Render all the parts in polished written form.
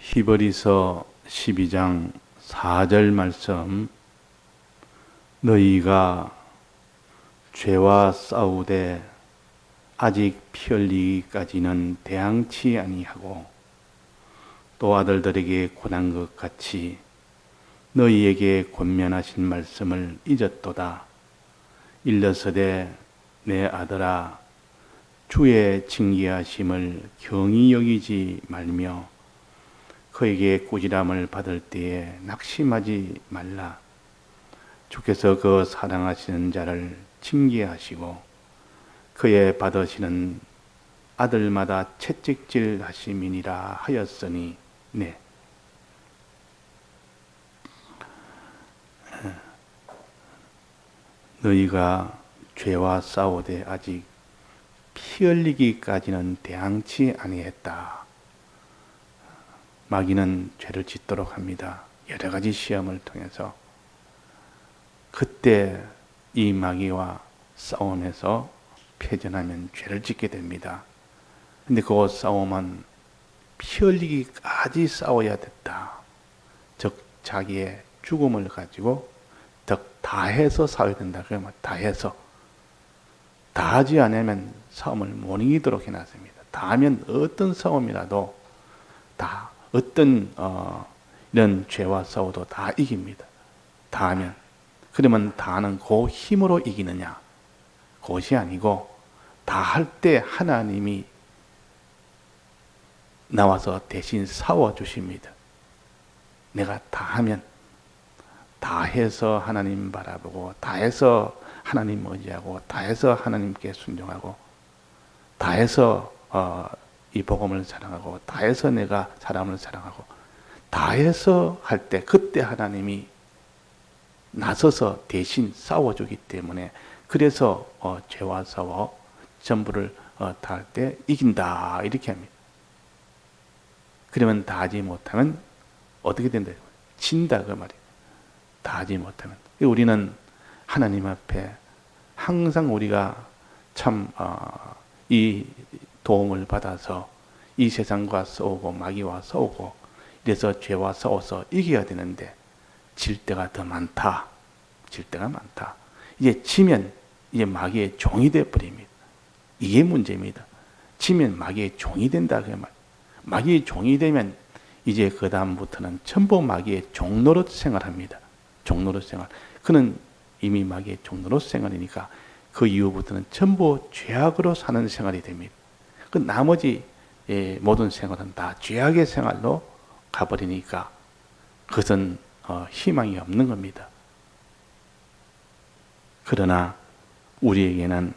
히브리서 12장 4절 말씀. 너희가 죄와 싸우되 아직 피 흘리기까지는 대항치 아니하고 또 아들들에게 권한 것 같이 너희에게 권면하신 말씀을 잊었도다. 일러서되 내 아들아 주의 징계하심을 경히 여기지 말며 그에게 꾸지람을 받을 때에 낙심하지 말라. 주께서 그 사랑하시는 자를 징계하시고 그의 받으시는 아들마다 채찍질 하심이니라 하였으니 네. 너희가 죄와 싸우되 아직 피 흘리기까지는 대항치 아니했다. 마귀는 죄를 짓도록 합니다. 여러 가지 시험을 통해서. 그때 이 마귀와 싸움에서 패전하면 죄를 짓게 됩니다. 근데 그 싸움은 피 흘리기까지 싸워야 됐다. 즉 자기의 죽음을 가지고 다해서 싸워야 된다. 그러면 다해서. 다하지 않으면 싸움을 못 이기도록 해놨습니다. 다하면 어떤 싸움이라도 다 어떤 이런 죄와 싸워도 다 이깁니다. 다하면. 그러면 다하는 그 힘으로 이기느냐? 그것이 아니고 다할 때 하나님이 나와서 대신 싸워주십니다. 내가 다하면 다해서 하나님 바라보고 다해서 하나님 의지하고 다해서 하나님께 순종하고 다해서 이 복음을 사랑하고 다해서 내가 사람을 사랑하고 다해서 할 때 그때 하나님이 나서서 대신 싸워주기 때문에 그래서 죄와 싸워 전부를 다할 때 이긴다 이렇게 합니다. 그러면 다하지 못하면 어떻게 된다? 진다 그 말이에요. 다하지 못하면. 우리는 하나님 앞에 항상 우리가 참 이 도움을 받아서 이 세상과 싸우고 마귀와 싸우고 이래서 죄와 싸워서 이겨야 되는데 질 때가 더 많다. 질 때가 많다. 이제 지면 이제 마귀의 종이 되어 버립니다. 이게 문제입니다. 지면 마귀의 종이 된다 그 말. 마귀의 종이 되면 이제 그 다음부터는 전부 마귀의 종노릇 생활합니다. 종노릇 생활. 그는 이미 마귀의 종노릇 생활이니까 그 이후부터는 전부 죄악으로 사는 생활이 됩니다. 그 나머지 모든 생활은 다 죄악의 생활로 가버리니까 그것은 희망이 없는 겁니다. 그러나 우리에게는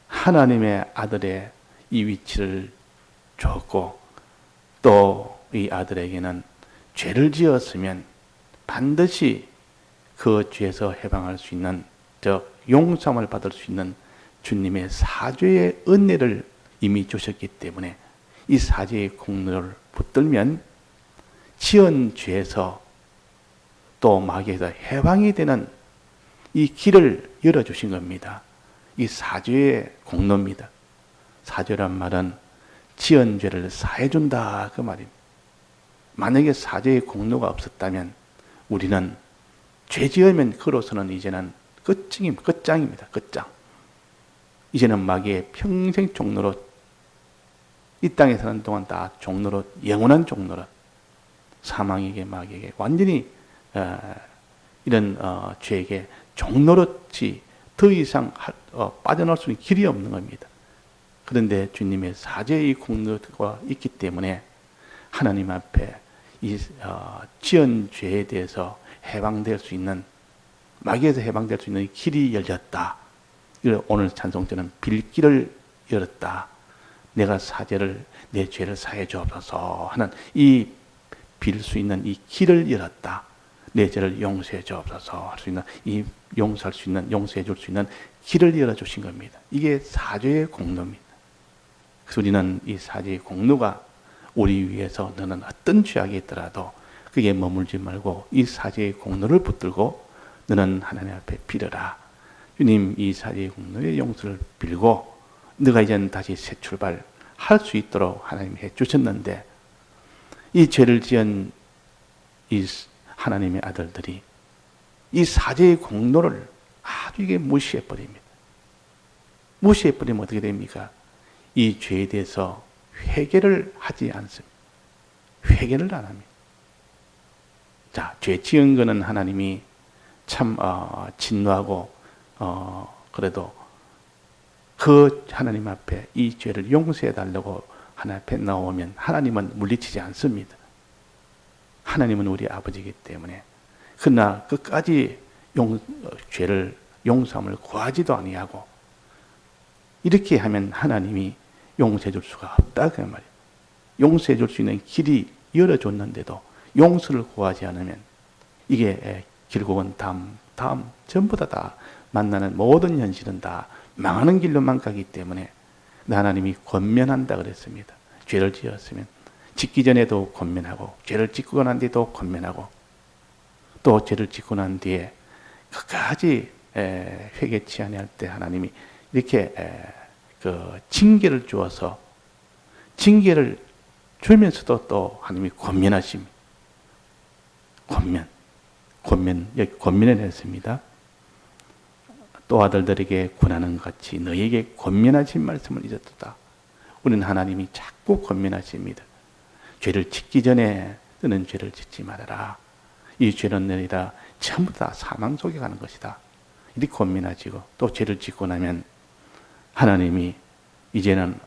하나님의 아들의 이 위치를 줬고 또 이 아들에게는 죄를 지었으면 반드시 그 죄에서 해방할 수 있는 용서함을 받을 수 있는 주님의 사죄의 은혜를 이미 주셨기 때문에 이 사죄의 공로를 붙들면 지은 죄에서 또 마귀에서 해방이 되는 이 길을 열어주신 겁니다. 이 사죄의 공로입니다. 사죄란 말은 지은 죄를 사해준다 그 말입니다. 만약에 사죄의 공로가 없었다면 우리는 죄 지으면 그로서는 이제는 끝장입니다. 끝장. 이제는 마귀의 평생 종노릇, 이 땅에 사는 동안 다 종노릇, 영원한 종노릇, 사망에게 마귀에게 완전히 이런 죄에게 종노릇이 더 이상 빠져나올 수 있는 길이 없는 겁니다. 그런데 주님의 사죄의 공로가 있기 때문에 하나님 앞에 이 지은 죄에 대해서 해방될 수 있는, 마귀에서 해방될 수 있는 길이 열렸다. 오늘 찬송처럼 빌길을 열었다. 내가 내 죄를 사해 주옵소서 하는 이 빌 수 있는 이 길을 열었다. 내 죄를 용서해 주옵소서 할 수 있는, 이 용서할 수 있는, 용서해 줄 수 있는 길을 열어주신 겁니다. 이게 사죄의 공로입니다. 그래서 우리는 이 사죄의 공로가 우리 위해서 너는 어떤 죄악이 있더라도 그게 머물지 말고 이 사죄의 공로를 붙들고 너는 하나님 앞에 빌어라. 주님 이 사죄의 공로의 용서를 빌고 너가 이제는 다시 새 출발할 수 있도록 하나님이 해주셨는데 이 죄를 지은 이 하나님의 아들들이 이 사죄의 공로를 아주 이게 무시해버립니다. 무시해버리면 어떻게 됩니까? 이 죄에 대해서 회개를 하지 않습니다. 회개를 안 합니다. 자, 죄 지은 거는 하나님이 참 진노하고 그래도 그 하나님 앞에 이 죄를 용서해 달라고 하나님 앞에 나오면 하나님은 물리치지 않습니다. 하나님은 우리 아버지이기 때문에. 그러나 끝까지 죄를 용서함을 구하지도 아니하고 이렇게 하면 하나님이 용서해 줄 수가 없다 그 말이에요. 용서해 줄 수 있는 길이 열어줬는데도 용서를 구하지 않으면 이게 결국은 다음 전부 다 만나는 모든 현실은 다 망하는 길로만 가기 때문에 하나님이 권면한다 그랬습니다. 죄를 지었으면 짓기 전에도 권면하고 죄를 짓고 난 뒤에도 권면하고 또 죄를 짓고 난 뒤에 끝까지 회개치 아니할 때 하나님이 이렇게 그 징계를 주어서 징계를 주면서도 또 하나님이 권면하십니다. 여기 권면을 했습니다. 또 아들들에게 권하는 같이 너에게 권면하신 말씀을 잊었도다. 우리는 하나님이 자꾸 권면하십니다. 죄를 짓기 전에 너는 죄를 짓지 말아라. 이 죄는 너희가 전부 다 사망 속에 가는 것이다. 이렇게 권면하시고 또 죄를 짓고 나면 하나님이 이제는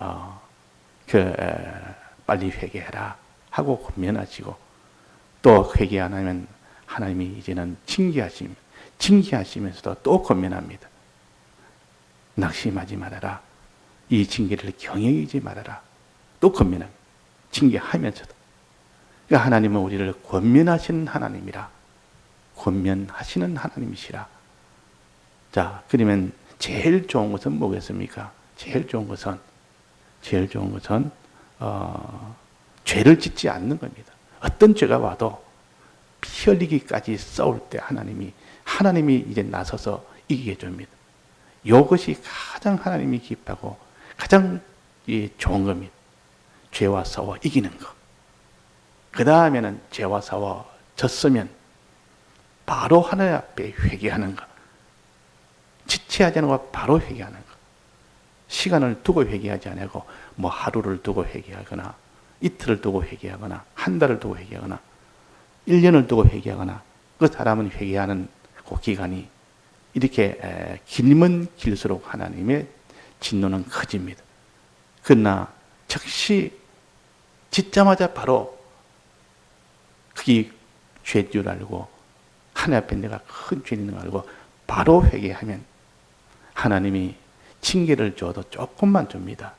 빨리 회개해라 하고 권면하시고 또 회개 안 하면 하나님이 이제는 징계하시면서도 또 권면합니다. 낙심하지 말아라. 이 징계를 경영하지 말아라. 또 권면합니다. 징계하면서도. 그러니까 하나님은 우리를 권면하시는 하나님이라. 권면하시는 하나님이시라. 자, 그러면 제일 좋은 것은 뭐겠습니까? 제일 좋은 것은 죄를 짓지 않는 겁니다. 어떤 죄가 와도 피 흘리기까지 싸울 때 하나님이 이제 나서서 이기게 줍니다. 이것이 가장 하나님이 기뻐하고 가장 좋은 겁니다. 죄와 싸워 이기는 것. 그 다음에는 죄와 싸워 졌으면 바로 하나님 앞에 회개하는 것. 지체하지 않고 바로 회개하는 것. 시간을 두고 회개하지 않고 뭐 하루를 두고 회개하거나 이틀을 두고 회개하거나 한 달을 두고 회개하거나 1년을 두고 회개하거나 그 사람은 회개하는 그 기간이 이렇게 길면 길수록 하나님의 진노는 커집니다. 그러나 즉시 짓자마자 바로 그게 죄인 줄 알고 하나님 앞에 내가 큰 죄인 있는 걸 알고 바로 회개하면 하나님이 징계를 줘도 조금만 줍니다.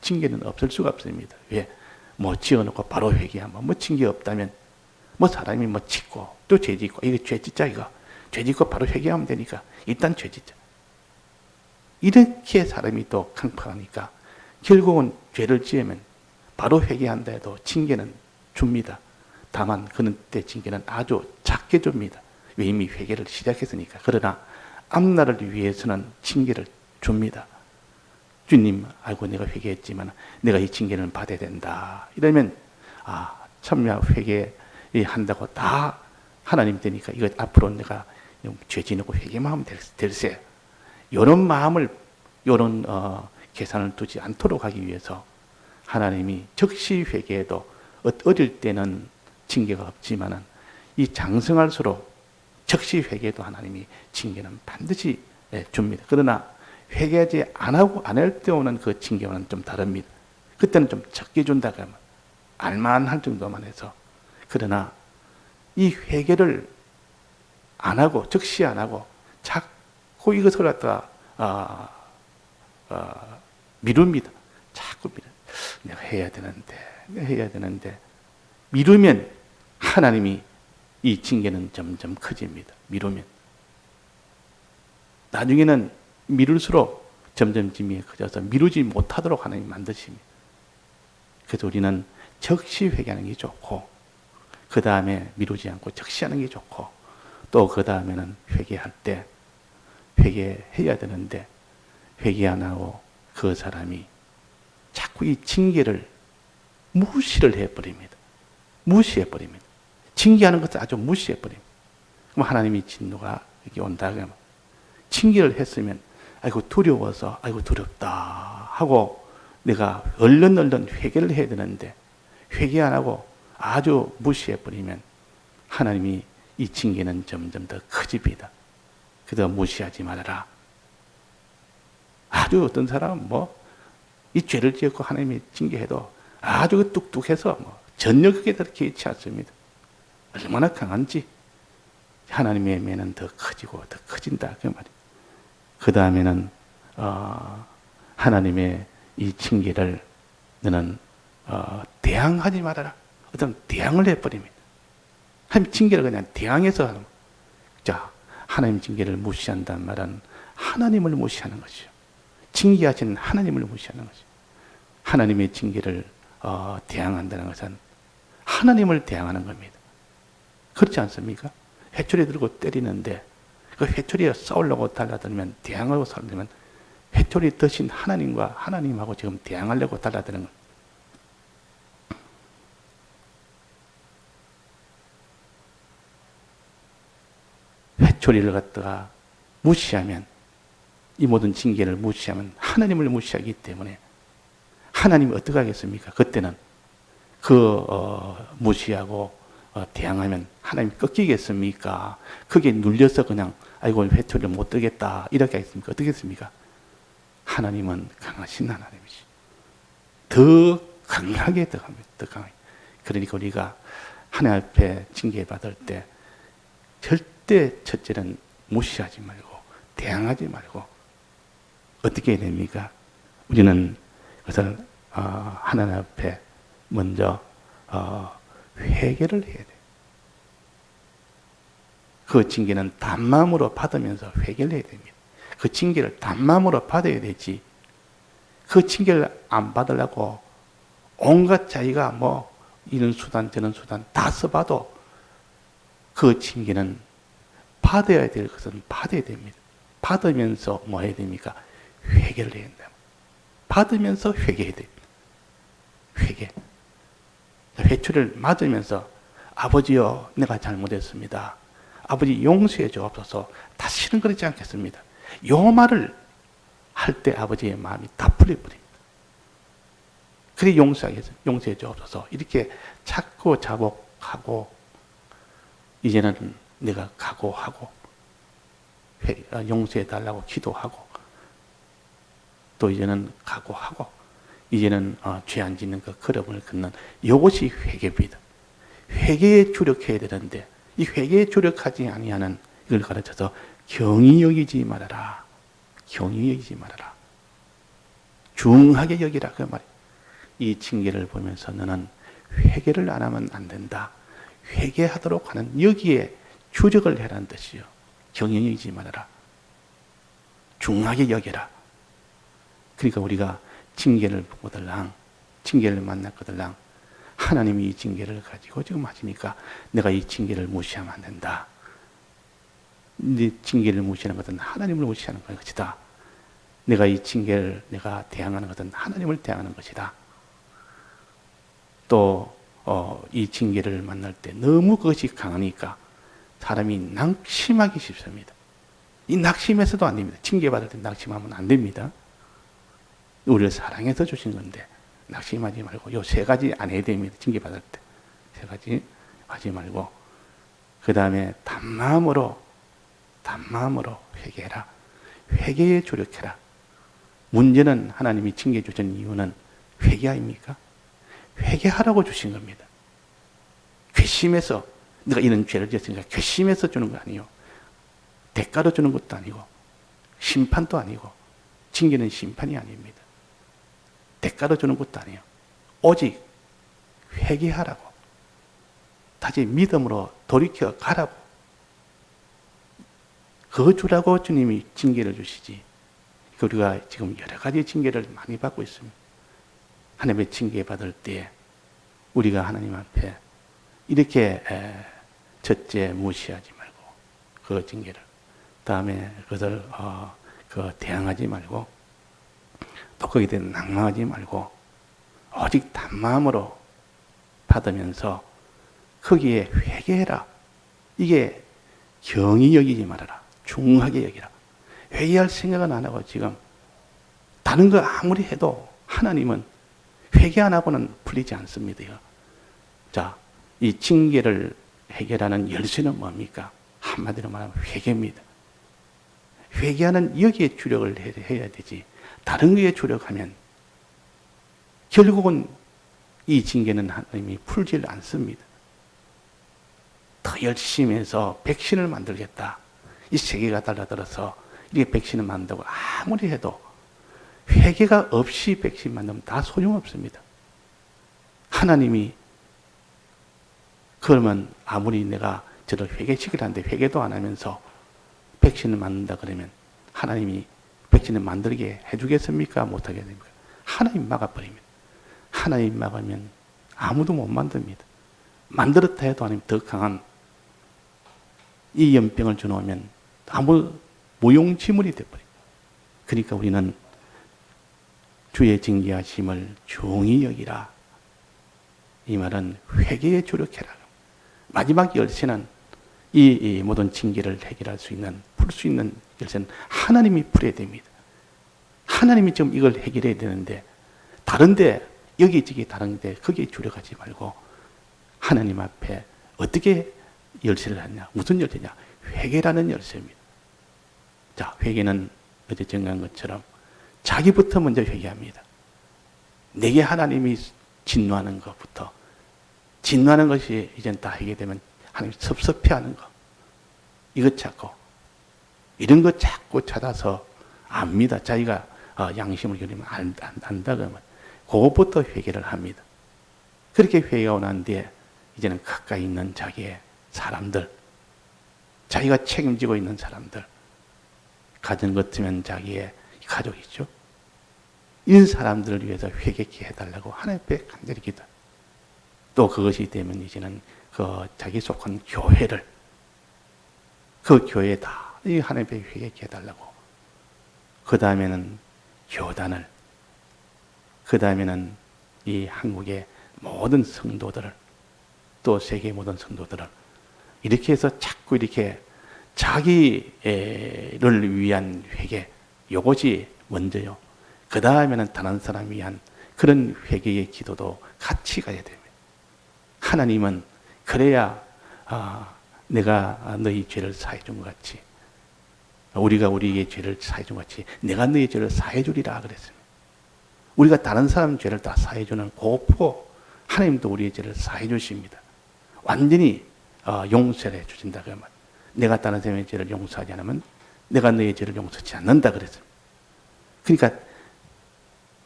징계는 없을 수가 없습니다. 왜? 뭐 지어놓고 바로 회개하면 뭐 징계 없다면 뭐 사람이 뭐 짓고 또 죄 짓고 이거 죄 짓자 이거 죄 짓고 바로 회개하면 되니까 일단 죄 짓자. 이렇게 사람이 또 강팍하니까 결국은 죄를 지으면 바로 회개한다 해도 징계는 줍니다. 다만 그때 징계는 아주 작게 줍니다. 왜 이미 회개를 시작했으니까. 그러나 앞날을 위해서는 징계를 줍니다. 주님, 알고 내가 회개했지만 내가 이 징계는 받아야 된다. 이러면 참야 회개한다고 다 하나님 되니까 이거 앞으로 내가 죄 지내고 회개만 하면 될세. 이런 마음을 이런 계산을 두지 않도록 하기 위해서 하나님이 즉시 회개해도 어릴 때는 징계가 없지만은 이 장성할수록 즉시 회개해도 하나님이 징계는 반드시 줍니다. 그러나 회개하지 안 할 때 오는 그 징계와는 좀 다릅니다. 그때는 좀 적게 준다 그러면 알만할 정도만 해서. 그러나 이 회개를 안 하고 즉시 안 하고 자꾸 이것을 갖다가 미룹니다. 자꾸 내가 해야 되는데 미루면 하나님이 이 징계는 점점 커집니다. 미루면 나중에는 미룰수록 점점 징계가 커져서 미루지 못하도록 하나님이 만드십니다. 그래서 우리는 즉시 회개하는 게 좋고 그 다음에 미루지 않고 즉시 하는 게 좋고 또 그 다음에는 회개할 때 회개해야 되는데 회개 안 하고 그 사람이 자꾸 이 징계를 무시를 해버립니다. 무시해버립니다. 징계하는 것을 아주 무시해버립니다. 그럼 하나님이 진노가 이렇게 온다. 그러면 징계를 했으면 아이고 두려워서 아이고 두렵다 하고 내가 얼른 회개를 해야 되는데 회개 안 하고 아주 무시해버리면 하나님이 이 징계는 점점 더 커집니다. 그래서 무시하지 말아라. 아주 어떤 사람은 이 죄를 지었고 하나님이 징계해도 아주 뚝뚝해서 전혀 그게 그렇게 있지 않습니다. 얼마나 강한지 하나님의 매는 더 커지고 더 커진다 그 말이에요. 그 다음에는 하나님의 이 징계를 너는 대항하지 말아라. 어떤 대항을 해버립니다. 하나님 징계를 그냥 대항해서 하는 거예요. 자, 하나님 징계를 무시한다는 말은 하나님을 무시하는 것이죠. 징계하신 하나님을 무시하는 것이죠. 하나님의 징계를 대항한다는 것은 하나님을 대항하는 겁니다. 그렇지 않습니까? 회초리 들고 때리는데 그 회초리에 싸우려고 달라들면 대항하고 싸우려면 회초리 드신 하나님과 하나님하고 지금 대항하려고 달라드는 겁니다. 회초리를 갖다가 무시하면 이 모든 징계를 무시하면 하나님을 무시하기 때문에 하나님이 어떻게 하겠습니까? 그때는 무시하고 대항하면 하나님이 꺾이겠습니까? 그게 눌려서 그냥 아이고 회초리를 못 들겠다 이렇게 하겠습니까? 어떻게 했습니까? 하나님은 강하신 하나님이시. 더 강하게 들어갑니다. 더 강하게. 그러니까 우리가 하나님 앞에 징계받을 때 절대 첫째는 무시하지 말고 대항하지 말고 어떻게 해야 됩니까? 우리는 그것을 하나님 앞에 먼저 회개를 해야 돼요. 그 징계는 단마음으로 받으면서 회개를 해야 됩니다. 그 징계를 단마음으로 받아야 되지. 그 징계를 안 받으려고 온갖 자기가 이런 수단 저런 수단 다 써봐도 그 징계는 받아야 될 것은 받아야 됩니다. 받으면서 뭐 해야 됩니까? 회개를 해야 된다. 받으면서 회개해야 됩니다. 회개. 회초리를 맞으면서 아버지여 내가 잘못했습니다. 아버지 용서해 주옵소서. 다시는 그러지 않겠습니다. 요 말을 할 때 아버지의 마음이 다 풀려버립니다. 그래 용서해 주옵소서. 이렇게 자꾸 자복하고 이제는 내가 각오하고 용서해 달라고 기도하고 또 이제는 각오하고 이제는 죄 안 짓는 그 걸음을 걷는 이것이 회개입니다. 회개에 주력해야 되는데 이 회개에 주력하지 아니하는 이걸 가르쳐서 경히 여기지 말아라. 경히 여기지 말아라. 중하게 여기라 그 말이에요. 이 징계를 보면서 너는 회개를 안 하면 안 된다. 회개하도록 하는 여기에 주력을 해라는 뜻이요. 경히 여기지 말아라. 중하게 여겨라. 그러니까 우리가 징계를 보거들랑 징계를 만났거들랑 하나님이 이 징계를 가지고 지금 하시니까 내가 이 징계를 무시하면 안 된다. 네 징계를 무시하는 것은 하나님을 무시하는 것이다. 내가 이 징계를 내가 대항하는 것은 하나님을 대항하는 것이다. 또 이 징계를 만날 때 너무 그것이 강하니까 사람이 낙심하기 쉽습니다. 이 낙심해서도 안 됩니다. 징계받을 때 낙심하면 안 됩니다. 우리를 사랑해서 주신 건데 낙심하지 말고 요 세 가지 안 해야 됩니다. 징계받을 때. 세 가지 하지 말고 그 다음에 단마음으로 회개해라. 회개에 조력해라. 문제는 하나님이 징계 주신 이유는 회개 아닙니까? 회개하라고 주신 겁니다. 괘씸해서 내가 이런 죄를 지었으니까 괘씸해서 주는 거 아니에요. 대가로 주는 것도 아니고 심판도 아니고 징계는 심판이 아닙니다. 대가로 주는 것도 아니에요. 오직 회개하라고 다시 믿음으로 돌이켜 가라고 그거 주라고 주님이 징계를 주시지. 우리가 지금 여러 가지 징계를 많이 받고 있습니다. 하나님의 징계 받을 때 우리가 하나님 앞에 이렇게 첫째 무시하지 말고 그 징계를 다음에 그것을 대항하지 말고 또 거기에 대해 낙망하지 말고 오직 단마음으로 받으면서 거기에 회개해라. 이게 경히 여기지 말아라. 중하게 여기라. 회개할 생각은 안 하고 지금 다른 거 아무리 해도 하나님은 회개 안 하고는 풀리지 않습니다. 자, 이 징계를 해결하는 열쇠는 뭡니까? 한마디로 말하면 회개입니다. 회개하는 여기에 주력을 해야 되지. 다른 거에 주력하면 결국은 이 징계는 하나님이 풀질 않습니다. 더 열심히 해서 백신을 만들겠다. 이 세계가 달라들어서 이렇게 백신을 만들고 아무리 해도 회개가 없이 백신 만들면 다 소용없습니다. 하나님이 그러면 아무리 내가 저를 회개시키라는데 회개도 안 하면서 백신을 만든다 그러면 하나님이 백신을 만들게 해주겠습니까? 못하게 됩니까? 하나님 막아버립니다. 하나님 막으면 아무도 못 만듭니다. 만들었다 해도 하나님 더 강한 이 연병을 주놓으면 아무 무용지물이 되어버립니다. 그러니까 우리는 주의 징계하심을 중히 여기라. 이 말은 회개에 주력해라. 마지막 열쇠는 이 모든 징계를 해결할 수 있는, 풀 수 있는 열쇠는 하나님이 풀어야 됩니다. 하나님이 지금 이걸 해결해야 되는데 다른데 여기저기 다른데 거기에 주력하지 말고 하나님 앞에 어떻게 열쇠를 하냐? 무슨 열쇠냐? 회개라는 열쇠입니다. 자, 회개는 어제 정한 것처럼 자기부터 먼저 회개합니다. 내게 하나님이 진노하는 것부터, 진노하는 것이 이젠 다 해결되면 하나님 섭섭해하는 거, 이것 찾고 이런 거 자꾸 찾아서 압니다. 자기가 양심을 겨리면 안다 그러면 그것부터 회개를 합니다. 그렇게 회개하고 난 뒤에 이제는 가까이 있는 자기의 사람들, 자기가 책임지고 있는 사람들, 가정 같으면 자기의 가족이죠. 이런 사람들을 위해서 회개케 해달라고 하나님 앞에 간절히 기도. 또 그것이 되면 이제는 그 자기 속한 교회를, 그 교회에 다 하나님 앞에 회개케 해달라고. 그 다음에는 교단을, 그 다음에는 이 한국의 모든 성도들을, 또 세계의 모든 성도들을 이렇게 해서 자꾸 이렇게 자기를 위한 회개, 이것이 먼저요. 그 다음에는 다른 사람 위한 그런 회개의 기도도 같이 가야 됩니다. 하나님은 그래야 내가 너희 죄를 사해 준 것 같이, 우리가 우리의 죄를 사해 준 것 같이 내가 너희 죄를 사해 주리라 그랬습니다. 우리가 다른 사람 죄를 다 사해 주는 고포, 하나님도 우리의 죄를 사해 주십니다. 완전히 용서를 해 주신다 그러면, 내가 다른 사람의 죄를 용서하지 않으면 내가 너의 죄를 용서하지 않는다 그랬습니다. 그러니까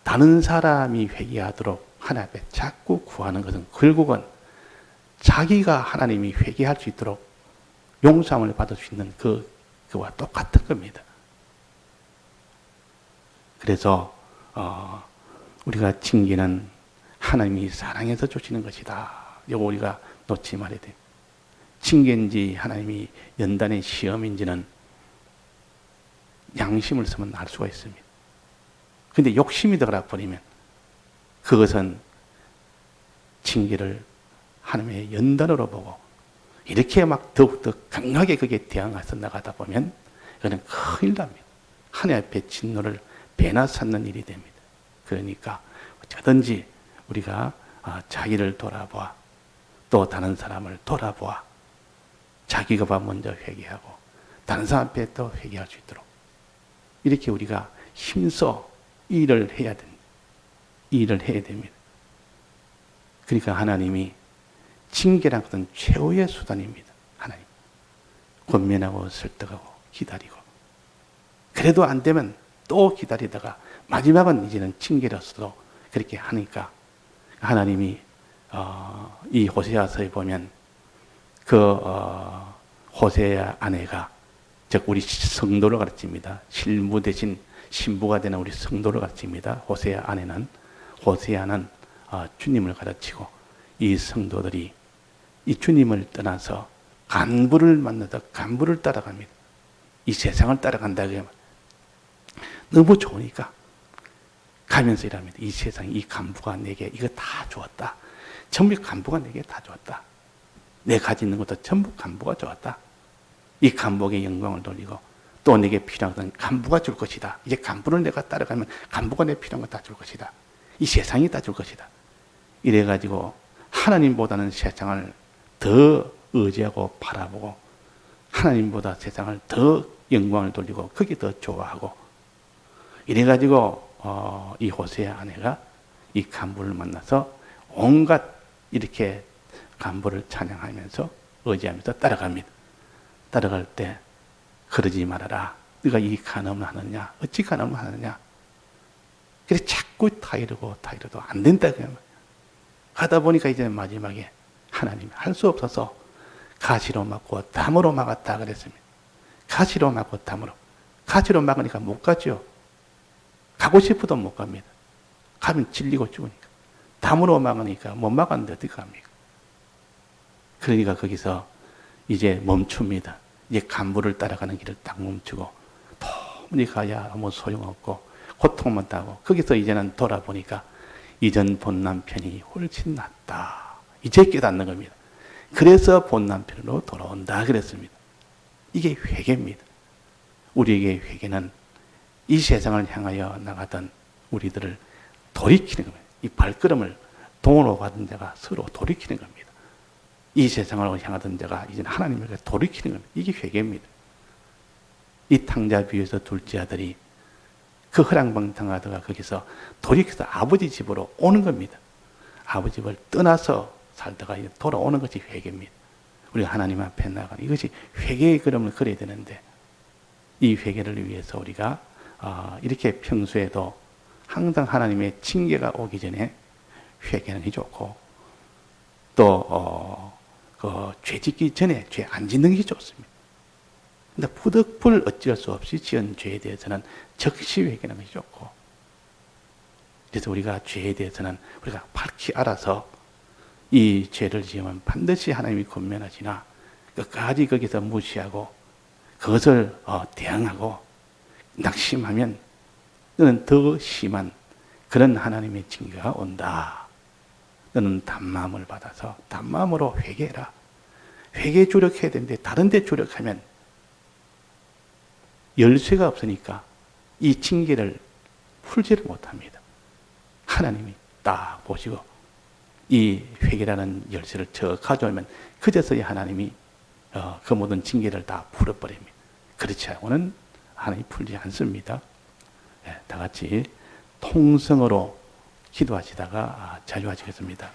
다른 사람이 회개하도록 하나님 앞에 자꾸 구하는 것은 결국은 자기가 하나님이 회개할 수 있도록 용서함을 받을 수 있는 그와 똑같은 겁니다. 그래서 우리가 징계는 하나님이 사랑해서 주시는 것이다. 이거 우리가 놓지 말아야 돼요. 징계인지 하나님이 연단의 시험인지는 양심을 쓰면 알 수가 있습니다. 근데 욕심이 들어가 버리면 그것은 징계를 하나님의 연단으로 보고 이렇게 막 더욱더 강하게 그게 대항해서 나가다 보면 이거는 큰일 납니다. 하나님 앞에 진노를 배나 쌓는 일이 됩니다. 그러니까 어쩌든지 우리가 자기를 돌아보아, 또 다른 사람을 돌아보아, 자기가 먼저 회개하고 다른 사람 앞에 또 회개할 수 있도록 이렇게 우리가 힘써 이 일을 해야 됩니다. 이 일을 해야 됩니다. 그러니까 하나님이 징계란 것은 최후의 수단입니다. 하나님 권면하고 설득하고 기다리고, 그래도 안 되면 또 기다리다가 마지막은 이제는 징계로서도 그렇게 하니까 하나님이 이 호세아서에 보면 호세아 아내가, 즉 우리 성도를 가르칩니다. 실무 대신 신부가 되는 우리 성도를 가르칩니다. 호세아는 주님을 가르치고 이 성도들이 이 주님을 떠나서 간부를 만나서 간부를 따라갑니다. 이 세상을 따라간다 그러면 너무 좋으니까 가면서 이랍니다. 이 세상, 이 간부가 내게 이거 다 주었다. 전부 간부가 내게 다 주었다. 내가 가지고 있는 것도 전부 간부가 주었다. 이 간부에게 영광을 돌리고 또 내게 필요한 것은 간부가 줄 것이다. 이제 간부를 내가 따라가면 간부가 내 필요한 거 다 줄 것이다. 이 세상이 다 줄 것이다. 이래가지고 하나님보다는 세상을 더 의지하고 바라보고 하나님보다 세상을 더 영광을 돌리고 그게 더 좋아하고 이래가지고 이 호세의 아내가 이 간부를 만나서 온갖 이렇게 간부를 찬양하면서 의지하면서 따라갑니다. 따라갈 때 그러지 말아라. 네가 이 간음을 하느냐? 어찌 간음을 하느냐? 그래 자꾸 타이르고 안 된다. 가다 보니까 이제 마지막에 하나님이 할 수 없어서 가시로 막고 담으로 막았다 그랬습니다. 가시로 막고 담으로. 가시로 막으니까 못 가죠. 가고 싶어도 못 갑니다. 가면 질리고 죽으니까. 담으로 막으니까 못 막았는데 어떻게 갑니까? 그러니까 거기서 이제 멈춥니다. 이제 간부를 따라가는 길을 딱 멈추고 도무지 가야 아무 소용없고 고통만 따고 거기서 이제는 돌아보니까 이전 본 남편이 훨씬 낫다. 이제 깨닫는 겁니다. 그래서 본 남편으로 돌아온다 그랬습니다. 이게 회개입니다. 우리에게 회개는 이 세상을 향하여 나가던 우리들을 돌이키는 겁니다. 이 발걸음을 동으로 받은 자가 서로 돌이키는 겁니다. 이 세상을 향하던 자가 이제 하나님에게 돌이키는 겁니다. 이게 회개입니다. 이 탕자 비유에서 둘째 아들이 그 허랑방탕하다가 거기서 돌이켜서 아버지 집으로 오는 겁니다. 아버지 집을 떠나서 살다가 돌아오는 것이 회개입니다. 우리가 하나님 앞에 나가는 이것이 회개의 걸음을 걸어야 되는데 이 회개를 위해서 우리가 이렇게 평소에도 항상 하나님의 징계가 오기 전에 회개는 해줬고 또 죄 짓기 전에 죄 안 짓는 게 좋습니다. 근데 부득불 어쩔 수 없이 지은 죄에 대해서는 적시 회개는 것이 좋고 그래서 우리가 죄에 대해서는 우리가 밝히 알아서 이 죄를 지으면 반드시 하나님이 권면하시나 끝까지 거기서 무시하고 그것을 대항하고 낙심하면 너는 더 심한 그런 하나님의 징계가 온다. 너는 단마음을 받아서 단마음으로 회개해라. 회개에 조력해야 되는데 다른 데 조력하면 열쇠가 없으니까 이 징계를 풀지를 못합니다. 하나님이 딱 보시고 이 회개라는 열쇠를 저 가져오면 그제서야 하나님이 그 모든 징계를 다 풀어버립니다. 그렇지 않고는 하나님이 풀지 않습니다. 다 같이 통성으로 기도하시다가 자유하시겠습니다.